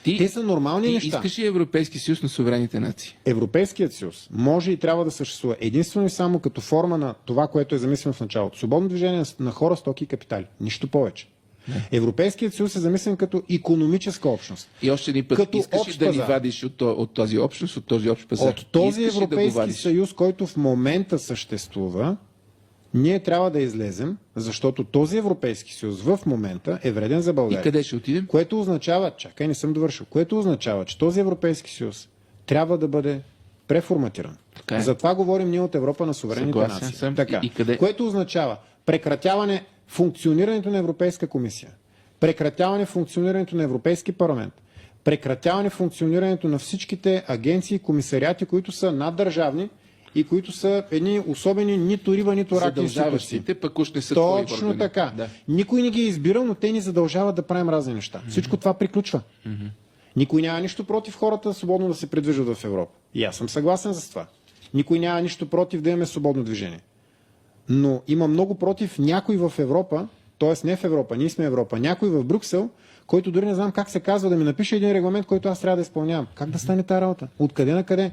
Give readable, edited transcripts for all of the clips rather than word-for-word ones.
Те са нормални Ти неща. искаш ли Европейски съюз на суверенните нации? Европейският съюз може и трябва да съществува единствено и само като форма на това, което е замислено в началото. Свободно движение на хора, стоки и капитали. Нищо повече. Европейският съюз е замислен като икономическа общност. И още един път, Като искаш ли общ да ни пазар. вадиш от този общност, от този общ пазар? От този Искаш ли да го Европейски вадиш? съюз, който в момента съществува, ние трябва да излезем, защото този Европейски съюз в момента е вреден за И България. къде ще отидем? Което означава, чакай, не съм довършил, което означава, че този Европейски съюз трябва да бъде преформатиран. Така е. Затова говорим ние от Европа на суверенните Съгласен нации. съм. Така. И къде? Което означава прекратяване функционирането на Европейска комисия, прекратяване функционирането на Европейски парламент, прекратяване функционирането на всичките агенции и комисариати, които са наддържавни и които са едни особени нито риба, нито рак институции. Задължаващите, пък уж не са твои Точно органи. така. Да. Никой не ги е избирал, но те ни задължават да правим разни неща. Всичко това приключва. Никой няма нищо против хората свободно да се придвижват в Европа. И аз съм съгласен с това. Никой няма нищо против да имаме свободно движение. Но има много против някой в Европа, т.е. не в Европа, ние сме Европа, някой в Брюксел, който дори не знам как се казва, да ми напише един регламент, който аз трябва да изпълнявам. Как да стане тази работа? Откъде на къде?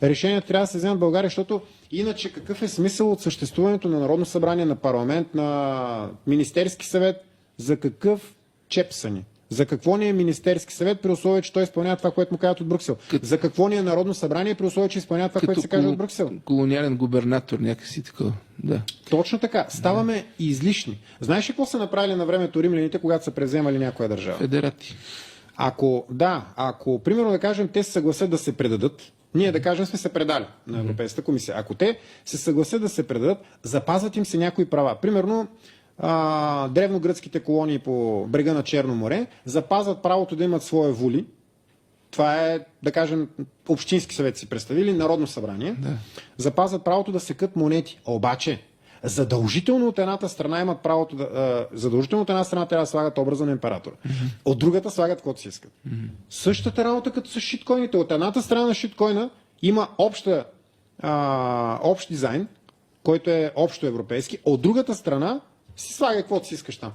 Решението трябва да се вземе в България, защото иначе какъв е смисъл от съществуването на Народно събрание, на парламент, на Министерски съвет? За какъв чеп са ни? За какво ни е Министерски съвет при условие, че той изпълнява това, което му казват от Брюксел? За какво ни е Народно събрание при условие, че изпълнява това, което се каже от Брюксел? Колониален губернатор, някакси такова. Да. Точно така. Ставаме излишни. Знаеш ли какво са направили на времето римляните, когато са превземали някоя държава? Федерати. Ако, примерно да кажем, те се съгласят да се предадат, ние да кажем сме се предали на Европейската комисия. Ако те се съгласят да се предадат, запазват им се някои права. Примерно, древногръцките колонии по брега на Черно море запазват правото да имат своя воли. Това е, да кажем, общински съвет си представили, Народно събрание. Да. Запазват правото да секат монети. Обаче, задължително от едната страна имат правото задължително от една страна трябва да слагат образа на императора. От другата слагат каквото си искат. Същата работа като с шиткоините. От едната страна на шиткоина има общ дизайн, който е общо европейски. От другата страна си слага каквото си искаш там.